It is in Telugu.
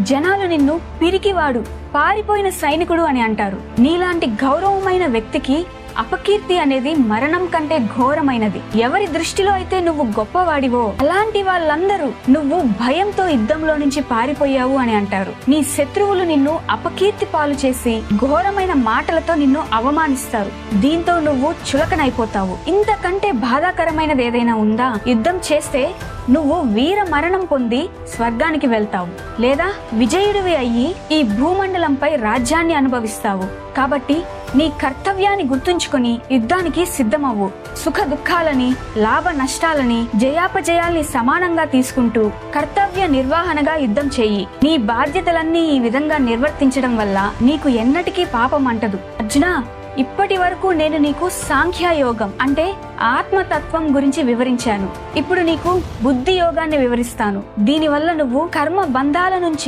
జనాలు నిన్ను పిరికివాడు, పారిపోయిన సైనికుడు అని అంటారు. నీలాంటి గౌరవమైన వ్యక్తికి అపకీర్తి అనేది మరణం కంటే ఘోరమైనది. ఎవరి దృష్టిలో అయితే నువ్వు గొప్పవాడివో అలాంటి వాళ్ళందరూ నువ్వు భయంతో యుద్ధంలో నుంచి పారిపోయావు అని అంటారు. నీ శత్రువులు నిన్ను అపకీర్తి పాలు చేసి ఘోరమైన మాటలతో నిన్ను అవమానిస్తారు. దీంతో నువ్వు చులకనైపోతావు. ఇంతకంటే బాధాకరమైనది ఏదైనా ఉందా? యుద్ధం చేస్తే నువ్వు వీర మరణం పొంది స్వర్గానికి వెళ్తావు, లేదా విజయుడివి అయ్యి ఈ భూమండలంపై రాజ్యాన్ని అనుభవిస్తావు. కాబట్టి నీ కర్తవ్యాన్ని గుర్తుంచుకొని యుద్ధానికి సిద్ధమవ్వు. సుఖ దుఃఖాలని, లాభ నష్టాలని, జయాపజయాల్ని సమానంగా తీసుకుంటూ కర్తవ్య నిర్వహణగా యుద్ధం చెయ్యి. నీ బాధ్యతలన్నీ ఈ విధంగా నిర్వర్తించడం వల్ల నీకు ఎన్నటికీ పాపం అంటదు. అర్జున, ఇప్పటి వరకు నేను నీకు సాంఖ్యయోగం అంటే ఆత్మతత్వం గురించి వివరించాను. ఇప్పుడు నీకు బుద్ధి యోగాన్ని వివరిస్తాను. దీనివల్ల నువ్వు కర్మ బంధాల నుంచి